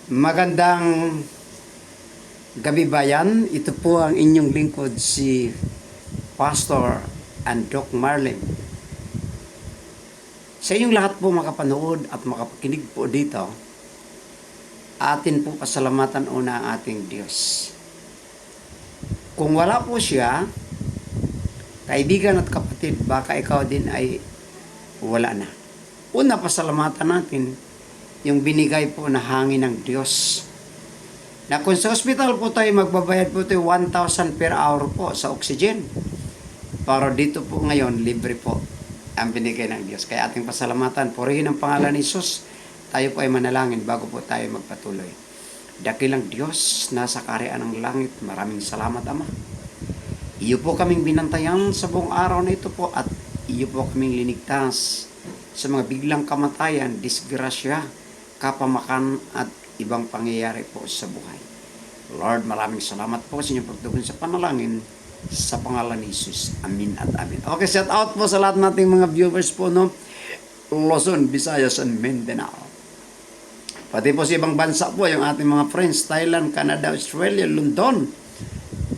Magandang gabi bayan. Ito po ang inyong lingkod si Pastor and Doc Marlin. Sa inyong lahat po makapanood at makapakinig po dito, atin po pasalamatan una ang ating Diyos. Kung wala po siya, kaibigan at kapatid, baka ikaw din ay wala na. Una, pasalamatan natin yung binigay po na hangin ng Diyos. Na kung sa hospital po tayo, magbabayad po tayo 1,000 per hour po sa oxygen. Pero dito po ngayon, libre po ang binigay ng Diyos. Kaya ating pasalamatan, purihin ang pangalan ni Jesus. Tayo po ay manalangin bago po tayo magpatuloy. Dakilang Diyos, nasa kaharian ng langit, maraming salamat Ama. Iyo po kaming binantayan sa buong araw na ito po at iyo po kaming linigtas sa mga biglang kamatayan, disgrasya, kapamakan at ibang pangyayari po sa buhay. Lord, maraming salamat po sa inyong pagtugon sa panalangin sa pangalan ni Jesus. Amin at amin. Okay, shout out po sa lahat nating mga viewers po, no? Luzon, Visayas, and Mindanao. Pati po sa ibang bansa po, yung ating mga friends, Thailand, Canada, Australia, London.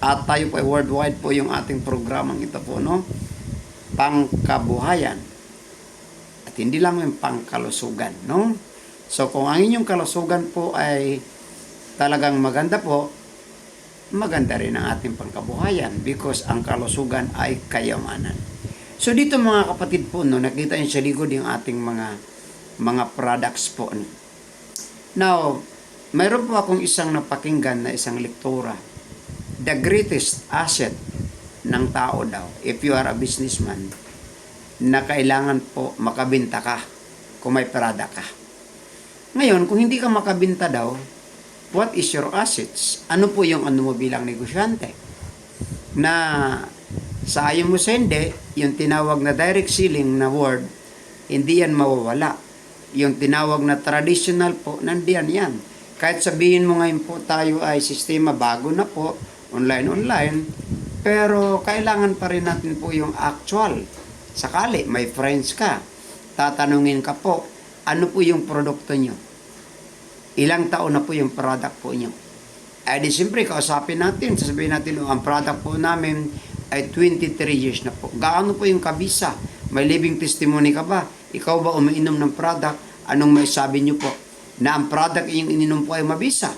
At tayo po ay worldwide po yung ating programang ito po, no? Pangkabuhayan. At hindi lang yung pangkalusugan, no? So kung ang inyong kalusugan po ay talagang maganda po, maganda rin ang ating pangkabuhayan because ang kalusugan ay kayamanan. So dito mga kapatid po, no, nakita niyo sa likod yung ating mga products po. Now, mayroon po akong isang napakinggan na isang lektura. The greatest asset ng tao daw, if you are a businessman, na kailangan po makabenta ka kung may product ka. Ngayon, kung hindi ka makabenta daw, what is your assets? Ano po yung ano mo bilang negosyante? Na sa ayon mo sa hindi, yung tinawag na direct selling na word, hindi yan mawawala. Yung tinawag na traditional po, nandiyan yan. Kahit sabihin mo ngayon po tayo ay sistema bago na po, online, pero kailangan pa rin natin po yung actual. Sakali, may friends ka, tatanungin ka po, ano po yung produkto nyo? Ilang taon na po yung product po nyo? Ay di siyempre, kausapin natin, sasabihin natin, ang product po namin ay 23 years na po. Gaano po yung kabisa? May living testimony ka ba? Ikaw ba umiinom ng product? Anong may sabi nyo po? Na ang product yung ininom po ay mabisa.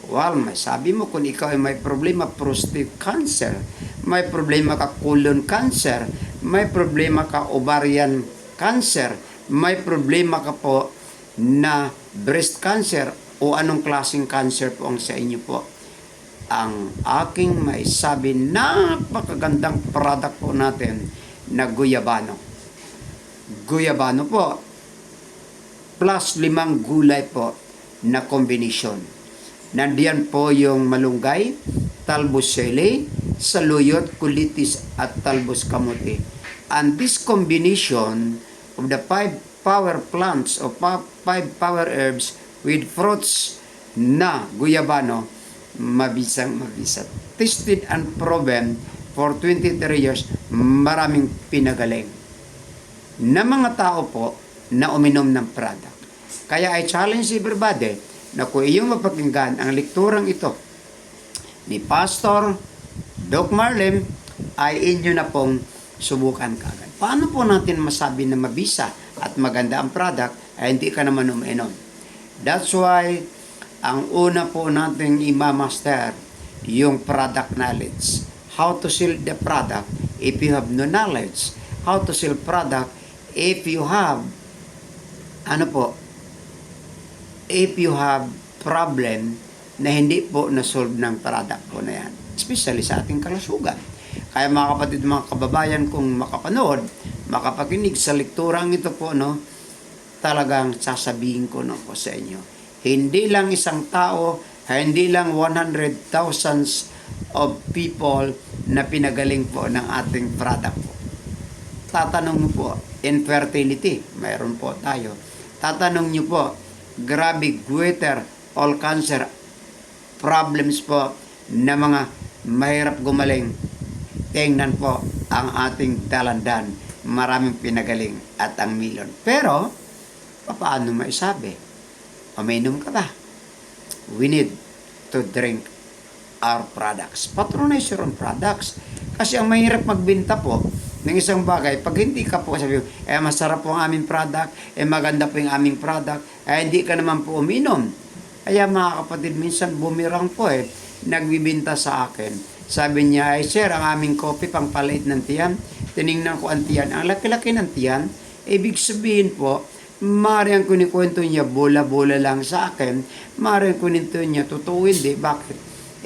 Well, may sabi mo kung ikaw ay may problema prostate cancer, may problema ka colon cancer, may problema ka ovarian cancer, may problema ka po na breast cancer o anong klaseng cancer po ang sa inyo po. Ang aking maisabi, napakagandang product po natin na guyabano. Guyabano po, plus 5 gulay po na kombinasyon. Nandiyan po yung malunggay, talbos sili, saluyot, kulitis at talbos kamote. And this combination of the 5 power plants o 5 power herbs with fruits na guyabano, mabisang mabisa. Tested and proven for 23 years, maraming pinagaling na mga tao po na uminom ng product. Kaya I challenge everybody na kung iyong mapakinggan ang lekturang ito ni Pastor Doc Marlin, ay inyo na pong subukan kaagad. Paano po natin masabi na mabisa at maganda ang product ay hindi ka naman uminom? That's why ang una po nating imamaster yung product knowledge. How to sell the product if you have no knowledge. How to sell product if you have if you have problem na hindi po na-solve ng product po na yan. Especially sa ating kalusugan. Kaya mga kapatid, mga kababayan, kung makapanood, makapakinig sa lekturang ito po, no, talagang sasabihin ko no po sa inyo. Hindi lang isang tao, hindi lang 100,000 of people na pinagaling po ng ating product po. Tatanong mo po, infertility, mayroon po tayo. Tatanong nyo po, grabe, goiter, all cancer, problems po na mga mahirap gumaling. Tingnan po ang ating dalandan, maraming pinagaling at ang milyon. Pero, paano maisabi? Uminom ka ba? we need to drink our products. Patronize your own products. Kasi ang mahirap magbenta po ng isang bagay, pag hindi ka po sabi, masarap po ang aming product, maganda po yung aming product, hindi ka naman po uminom. Kaya mga kapatid, minsan bumirang po nagbibinta sa akin. Sabi niya, sir, ang aming coffee pang paliit ng tiyan. Tinignan ko ang tiyan. Ang laki-laki ng tiyan, ibig sabihin po, maaaring ang kunikwento niya, bola-bola lang sa akin. Maaaring ang kunikwento niya, totoo hindi. Bakit?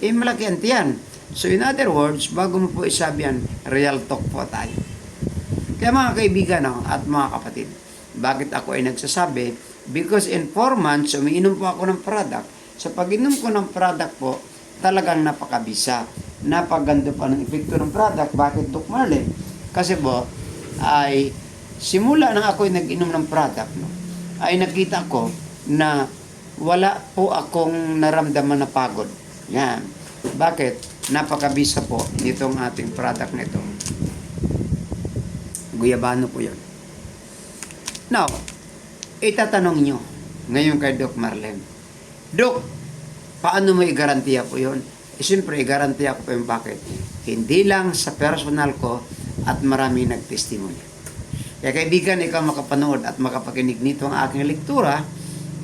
Malaki ang tiyan. So in other words, bago mo po isabi yan, real talk po tayo. Kaya mga kaibigan at mga kapatid, bakit ako ay nagsasabi? Because in 4 months, umiinom po ako ng product. Sa pag-inom ko ng product po, talagang napakabisa. Napaganda pa ng epekto ng product. Bakit, Doc Marley? Kasi po, ay simula nang ako ay nag-inom ng product, ay nakita ko na wala po akong naramdaman na pagod. Yan. Bakit? Napakabisa po nitong ating product nito. Guyabano po yun. Now, itatanong nyo ngayon kay Doc Marlem, Doc, paano mo i-garantiya po yun? Siyempre, i-garantiya ko po yung bakit. Hindi lang sa personal ko at marami nag-testimony. Kaya kaibigan, ikaw makapanood at makapakinig nito ang aking lektura,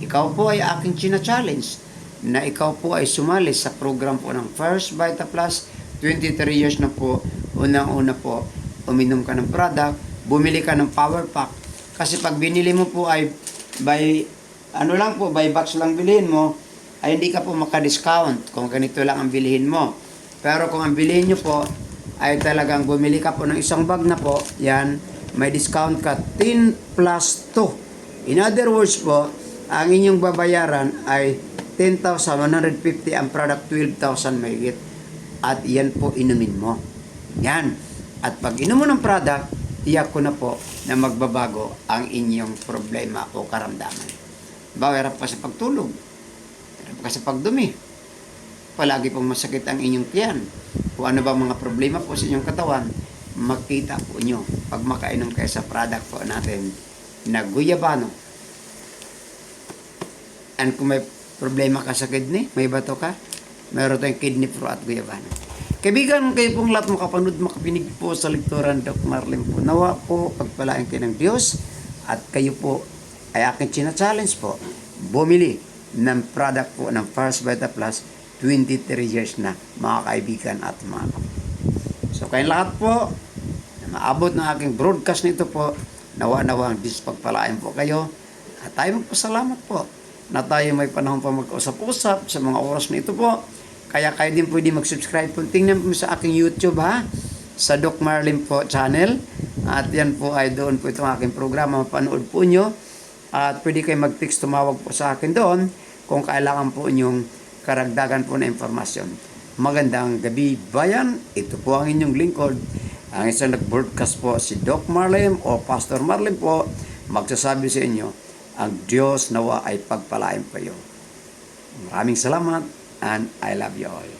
ikaw po ay aking china-challenge na ikaw po ay sumali sa program po ng First Vita Plus. 23 years na po, unang-una po, uminom ka ng product, bumili ka ng power pack. Kasi pag binili mo po ay by box lang bilhin mo, ay hindi ka po maka-discount kung ganito lang ang bilhin mo. Pero kung ang bilhin nyo po ay talagang bumili ka po ng isang bag na po, yan, may discount ka 10 plus 2. In other words po, ang inyong babayaran ay 10,150, ang product 12,000 mahigit. At yan po inumin mo. Yan. At pag inom mo ng product, tiyak ko na po na magbabago ang inyong problema o karamdaman. Hirap ka sa pagtulog. Hirap ka sa pagdumi. Palagi pong masakit ang inyong tiyan. Kung ano ba mga problema po sa inyong katawan, makita po nyo pag makainom kayo sa product po natin na guyabano. And kung may problema ka sa kidney, may bato ka, meron tayong kidney pro at guyabano. Kaibigan, kayo pong lahat makapanood, makapinig po sa lektura ng Doc Marlem po. Nawa po, pagpalain kayo ng Diyos at kayo po ay aking china-challenge po. Bumili ng product po ng First Vita Plus, 23 years na, mga kaibigan at mga kapatid. So kayong lahat po, na maabot ng aking broadcast nito po, nawa-nawa ang Diyos pagpalain po kayo. At tayo magpasalamat po na tayo may panahon pa mag-usap-usap sa mga oras na ito po. Kaya kayo din pwede mag-subscribe po. Tingnan po sa aking YouTube sa Doc Marlem po channel. At yan po ay doon po itong aking programa. Mapanood po nyo. At pwede kayo mag-text, tumawag po sa akin doon kung kailangan po nyong karagdagan po na informasyon. Magandang gabi bayan. Ito po ang inyong lingkod. Ang isang nag-broadcast po si Doc Marlem o Pastor Marlem po. Magsasabi sa inyo, ang Diyos nawa ay pagpalain pa iyo. Maraming salamat and I love you all.